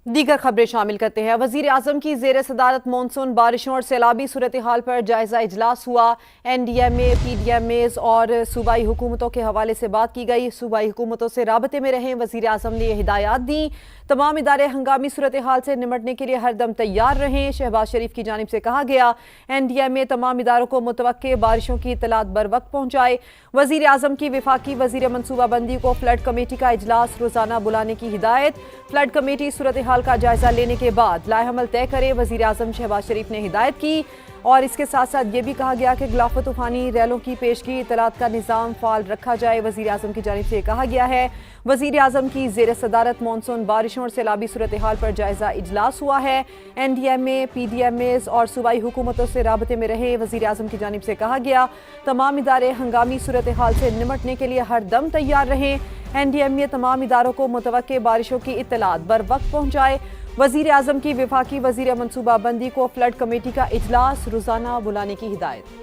दीगर खबरें शामिल करते हैं। वजीर आजम की जेर सदारत मानसून बारिशों और सैलाबी सूरत हाल पर जायजा इजलास हुआ। NDMA, PDMAs और सूबाई हुकूमतों के हवाले से बात की गई। सूबाई हुकूमतों से राबते में रहें। वजीर आजम ने हिदायत दी, तमाम इदारे हंगामी सूरत हाल से निमटने के लिए हरदम तैयार रहें। शहबाज शरीफ की जानिब से कहा गया, NDMA तमाम इदारों को मुतवक्के बारिशों की इत्तलात बर वक्त पहुँचाए। वजीर आजम की वफाकी वजीर मनसूबाबंदी को फ्लड कमेटी का इजलास रोजाना बुलाने की हिदायत। फ्लड कमेटी सूरत हाल का जायजा लेने के बाद लाएहमल तय करे, वजीर आजम शहबाज शरीफ ने हिदायत की। और इसके साथ साथ ये भी कहा गया कि गिलाफ तूफानी रैलों की पेशगी इतलात का निज़ाम फाल रखा जाए। वजीर आजम की जानिब से कहा गया है, वजीर आजम की जेर सदारत मानसून बारिशों और सैलाबी सूरत हाल पर जायजा इजलास हुआ है। NDMA, PDMAs और सूबाई हुकूमतों से राबते में रहे। वजीर आजम की जानिब से कहा गया, तमाम इदारे हंगामी सूरत हाल से निमटने के लिए हर दम तैयार रहें। NDMA तमाम इदारों को मुतवक्के बारिशों की इत्तलात बर वक्त पहुँचाए। वजीर आजम की वफाकी वजीर मनसूबाबंदी को फ्लड कमेटी का इजलास रोजाना बुलाने की हिदायत।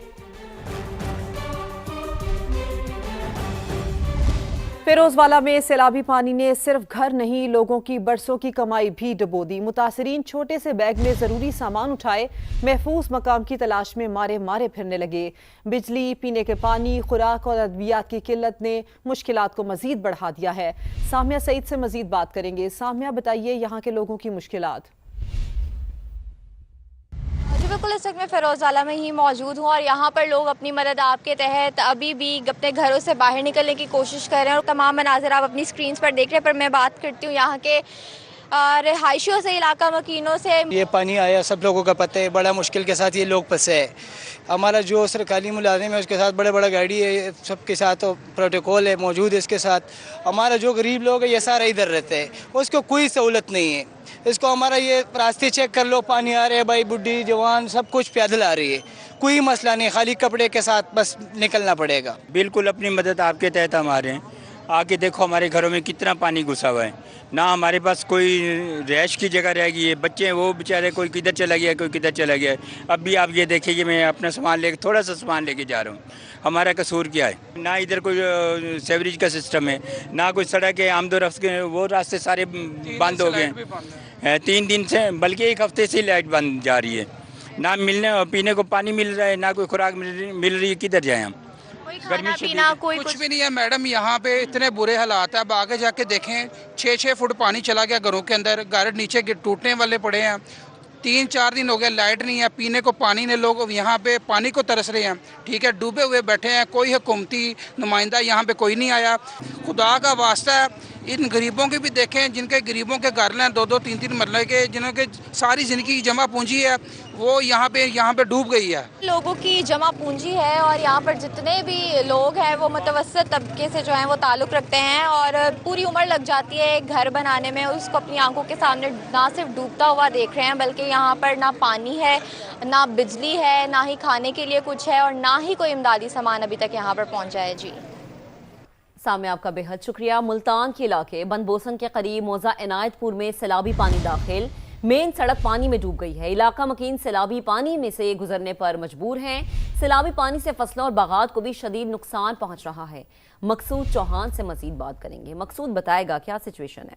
फिरोजवाला में सैलाबी पानी ने सिर्फ घर नहीं, लोगों की बरसों की कमाई भी डुबो दी। मुतासरीन छोटे से बैग में जरूरी सामान उठाए महफूज मकाम की तलाश में मारे मारे फिरने लगे। बिजली, पीने के पानी, खुराक और अद्वियात की किल्लत ने मुश्किलात को मजीद बढ़ा दिया है। सामिया सईद से मजीद बात करेंगे। सामिया, बताइए यहाँ के लोगों की मुश्किलात। जी बिल्कुल, इस वक्त मैं फिरोजवाला में ही मौजूद हूँ और यहाँ पर लोग अपनी मदद आपके तहत अभी भी अपने घरों से बाहर निकलने की कोशिश कर रहे हैं और तमाम मनाज़िर आप अपनी स्क्रीन पर देख रहे हैं। पर मैं बात करती हूँ यहाँ के रिहायशियों से, इलाका मकीनों से। ये पानी आया, सब लोगों का पता है, बड़ा मुश्किल के साथ ये लोग फंसे हैं। हमारा जो सरकारी मुलाजिम है उसके साथ बड़ा गाड़ी है, सबके साथ प्रोटोकॉल है मौजूद है। इसके साथ हमारा जो गरीब लोग है ये सारा इधर रहते हैं, उसको कोई सहूलत नहीं है। इसको हमारा ये रास्ते चेक कर लो, पानी आ रहे हैं, भाई बुढ़ी जवान सब कुछ पैदल आ रही है, कोई मसला नहीं, खाली कपड़े के साथ बस निकलना पड़ेगा। बिल्कुल अपनी मदद आपके तहत हम आ रहे हैं। आके देखो हमारे घरों में कितना पानी घुसा हुआ है, ना हमारे पास कोई रैश की जगह रह गई है। बच्चे हैं वो बेचारे, कोई किधर चला गया, कोई किधर चला गया। अब भी आप ये देखिए कि मैं अपना सामान लेके, थोड़ा सा सामान लेके जा रहा हूँ। हमारा कसूर क्या है? ना इधर कोई सेवरेज का सिस्टम है, ना कोई सड़क है। आमदो रफ्त के वो रास्ते सारे बंद हो गए हैं 3 दिन से, बल्कि 1 हफ्ते से लाइट बंद जा रही है। ना मिलने पीने को पानी मिल रहा है, ना कोई खुराक मिल रही है। किधर जाएँ हम? खाना पीना कोई कुछ भी नहीं है मैडम। यहाँ पे इतने बुरे हालात है, अब आगे जाके देखें 6-6 फुट पानी चला गया घरों के अंदर, घर नीचे टूटने वाले पड़े हैं। 3-4 दिन हो गए, लाइट नहीं है, पीने को पानी नहीं, लोग यहाँ पे पानी को तरस रहे हैं। ठीक है, डूबे हुए बैठे हैं, कोई हुकूमती नुमाइंदा यहाँ पे कोई नहीं आया। खुदा का वास्ता है, इन गरीबों के भी देखें, जिनके गरीबों के घर हैं 2-2, 3-3 मरले के, जिनके सारी ज़िंदगी जमा पूंजी है, वो यहाँ पे डूब गई है। लोगों की जमा पूंजी है और यहाँ पर जितने भी लोग हैं वो मुतवस्सित तबके से जो हैं वो ताल्लुक़ रखते हैं और पूरी उम्र लग जाती है एक घर बनाने में। उसको अपनी आंखों के सामने ना सिर्फ डूबता हुआ देख रहे हैं, बल्कि यहाँ पर ना पानी है, ना बिजली है, ना ही खाने के लिए कुछ है और ना ही कोई इमदादी सामान अभी तक यहाँ पर पहुँचा है। जी सामने आपका बेहद शुक्रिया। मुल्तान के इलाके बनबोसन के करीब मौजा इनायतपुर में सैलाबी पानी दाखिल, मेन सड़क पानी में डूब गई है। इलाका मकीन सैलाबी पानी में से गुजरने पर मजबूर हैं। सैलाबी पानी से फसलों और बागात को भी शदीद नुकसान पहुंच रहा है। मकसूद चौहान से मजीद बात करेंगे। मकसूद, बताएगा क्या सिचुएशन है?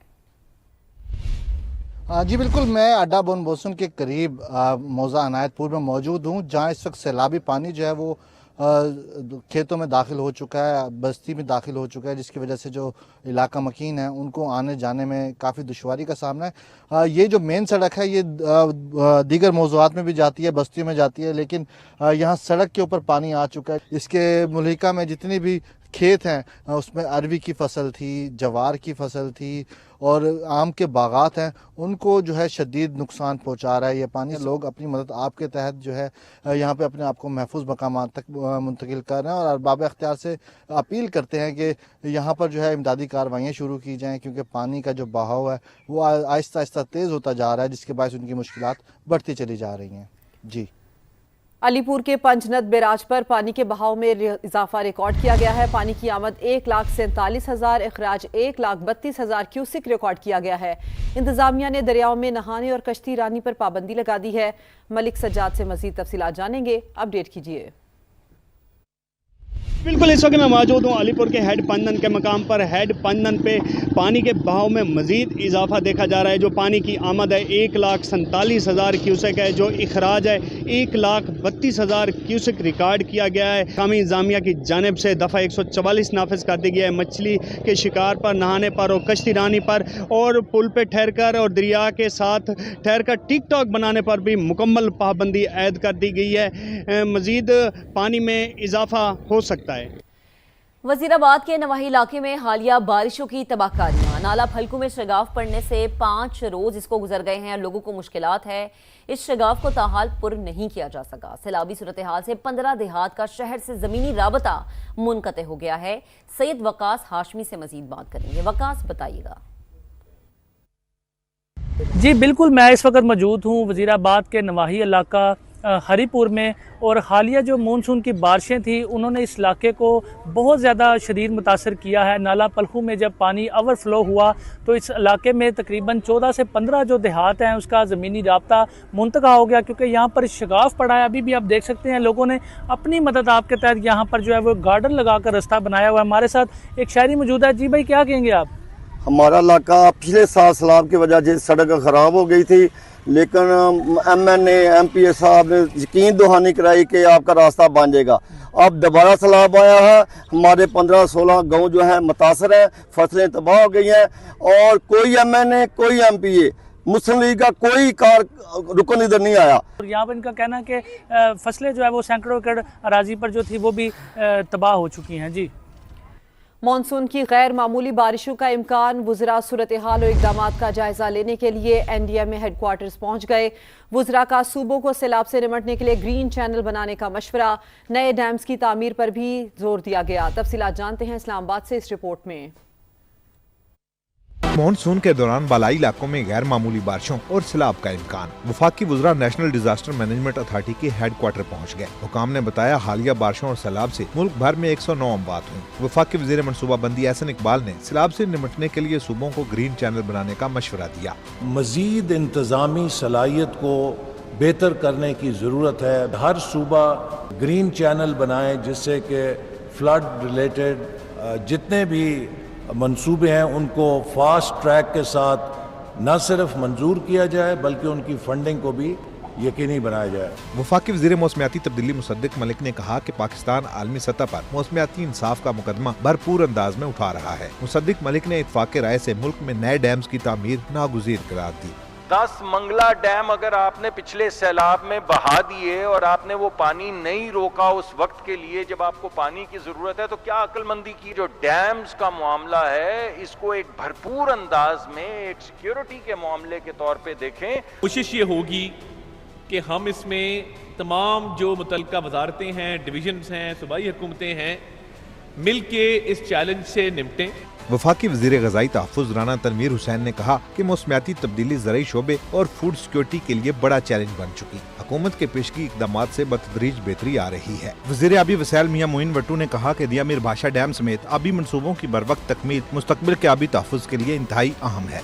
जी बिल्कुल, मैं अड्डा बनबोसन के करीब मौजा इनायतपुर में मौजूद हूँ, जहाँ इस वक्त सैलाबी पानी जो है वो खेतों में दाखिल हो चुका है, बस्ती में दाखिल हो चुका है, जिसकी वजह से जो इलाका मकीन है उनको आने जाने में काफ़ी दुश्वारी का सामना है। ये जो मेन सड़क है ये दीगर मौज़ूआत में भी जाती है, बस्तियों में जाती है, लेकिन यहाँ सड़क के ऊपर पानी आ चुका है। इसके मुल्हिका में जितनी भी खेत हैं उसमें अरवी की फसल थी, जवार की फसल थी और आम के बागात हैं, उनको जो है शदीद नुकसान पहुंचा रहा है ये पानी। लोग अपनी मदद आपके तहत जो है यहाँ पे अपने आप को महफूज मकामात तक मुंतकिल कर रहे हैं और अरबाब अख्तियार से अपील करते हैं कि यहाँ पर जो है इमदादी कार्रवाइयाँ शुरू की जाएँ, क्योंकि पानी का जो बहाव है वो आहिस्ता आहिस्ता तेज़ होता जा रहा है, जिसके बायस उनकी मुश्किलात बढ़ती चली जा रही हैं। जी, अलीपुर के पंचनद बैराज पर पानी के बहाव में इजाफा रिकॉर्ड किया गया है। पानी की आमद 1,47,000, अखराज 1,32,000 क्यूसिक रिकॉर्ड किया गया है। इंतजामिया ने दरियाओं में नहाने और कश्ती रानी पर पाबंदी लगा दी है। मलिक सज्जाद से मजीद तफसीलात जानेंगे, अपडेट कीजिए। बिल्कुल, इस वक्त मैं मौजूद हूँ अलीपुर के हेड पंदन के मकाम पर। हेड पंदन पे पानी के बहाव में मज़ीद इजाफा देखा जा रहा है। जो पानी की आमद है 1,47,000 क्यूसेक है, जो इखराज है 1,32,000 क्यूसेक रिकॉर्ड किया गया है। कामी इंतजामिया की जानिब से दफ़ा 144 नाफिज कर दी गई है। मछली के शिकार पर, नहाने पर और कश्ती रानी पर और पुल पे ठहर कर और दरिया के साथ ठहर कर टिक टॉक बनाने पर भी मुकम्मल पाबंदी ऐद कर दी गई है। मज़ीद पानी में इजाफा हो सकता है। वजीराबाद के नवाही इलाके में हालिया बारिशों की तबाहकारियां। नाला फलकू में शगाफ पड़ने से 5 रोज इसको गुजर गए हैं। लोगों को मुश्किलात है। इस शगाफ को ताहाल पुर नहीं किया जा सका। सैलाबी सूरत हाल से 15 देहात का शहर से जमीनी राबता मुनक़ते हो गया है। सैयद वकास हाशमी से मजीद बात करेंगे। वकास, बताइएगा। जी बिल्कुल, मैं इस वक्त मौजूद हूँ वजीराबाद के नवाही इलाका हरीपुर में, और हालिया जो मानसून की बारिशें थी उन्होंने इस इलाके को बहुत ज़्यादा शदीद मुतासर किया है। नाला पलखू में जब पानी ओवरफ्लो हुआ तो इस इलाके में तकरीबन 14 से 15 जो देहात हैं उसका ज़मीनी राब्ता मुंतका हो गया, क्योंकि यहाँ पर शगाफ पड़ा है। अभी भी आप देख सकते हैं लोगों ने अपनी मदद आपके तहत यहाँ पर जो है वो गार्डन लगा कर रास्ता बनाया हुआ है। हमारे साथ एक शायरी मौजूद है। जी भाई, क्या कहेंगे आप? हमारा इलाका पिछले साल सैलाब की वजह से सड़क ख़राब हो गई थी, लेकिन MNA MPA साहब ने यकीन दहानी कराई कि आपका रास्ता बन जाएगा। अब दोबारा सैलाब आया है, हमारे 15-16 गांव जो है मुतासर है, फसलें तबाह हो गई हैं और कोई MNA कोई MPA मुस्लिम लीग का कोई कार रुकन इधर नहीं आया। और यहाँ पर इनका कहना है कि फसलें जो है वो सैकड़ों एकड़ अराजी पर जो थी वो भी तबाह हो चुकी हैं। जी, मानसून की गैर मामूली बारिशों का इम्कान। वुज़रा सूरत हाल और इक़दामात का जायजा लेने के लिए NDMA हेडक्वार्टर्स पहुंच गए। वुज़रा का सूबों को सैलाब से निमटने के लिए ग्रीन चैनल बनाने का मशवरा, नए डैम्स की तामीर पर भी जोर दिया गया। तफसीलात जानते हैं इस्लामाबाद से इस रिपोर्ट में। मानसून के दौरान बालाई इलाकों में गैर मामूली बारिशों और सैलाब का इम्कान। वफाकी वुज़रा नेशनल डिजास्टर मैनेजमेंट अथॉरिटी के हेडक्वार्टर पहुंच गए। हुकाम ने बताया हालिया बारिशों और सैलाब से मुल्क भर में 109 अमवात हुई। वफाकी वज़ीर मनसूबाबंदी एहसन इकबाल ने सैलाब से निमटने के लिए सूबों को ग्रीन चैनल बनाने का मशवरा दिया। मजीद इंतजामी सलाहियत को बेहतर करने की ज़रूरत है। हर सूबा ग्रीन चैनल बनाए जिससे कि फ्लड रिलेटेड जितने भी मंसूबे हैं उनको फास्ट ट्रैक के साथ न सिर्फ मंजूर किया जाए बल्कि उनकी फंडिंग को भी यकीनी बनाया जाए। वफाकी वज़ीर मौसमियाती तब्दीली मुसद्दिक मलिक ने कहा कि पाकिस्तान आलमी सतह पर मौसमियाती इंसाफ का मुकदमा भरपूर अंदाज में उठा रहा है। मुसद्दिक मलिक ने इत्फाक राय से मुल्क में नए डैम्स की तामीर नागुज़ीर करार दी। 10 मंगला डैम अगर आपने पिछले सैलाब में बहा दिए और आपने वो पानी नहीं रोका उस वक्त के लिए जब आपको पानी की जरूरत है, तो क्या अक्लमंदी की। जो डैम्स का मामला है इसको एक भरपूर अंदाज में एक सिक्योरिटी के मामले के तौर पे देखें। कोशिश ये होगी कि हम इसमें तमाम जो मुतल्लिका वजारतें हैं, डिवीजन्स हैं, सूबाई हुकूमतें हैं, मिल के इस चैलेंज से निपटें। वफाकी वज़ीर ग़ज़ाई तहफ़्फ़ुज़ राना तनवीर हुसैन ने कहा कि मौसमियाती तब्दीली ज़राई शोबे और फूड सिक्योरिटी के लिए बड़ा चैलेंज बन चुकी। हुकूमत के पेशगी इक़दामात से बतदरीज बेहतरी आ रही है। वज़ीर आबी वसाइल मियां मोइन वट्टू ने कहा कि दिया मीर भाषा डैम समेत आबी मनसूबों की बर वक्त तकमील मुस्तक़बिल के आबी तहफ़्फ़ुज़ के लिए इंतहाई अहम है।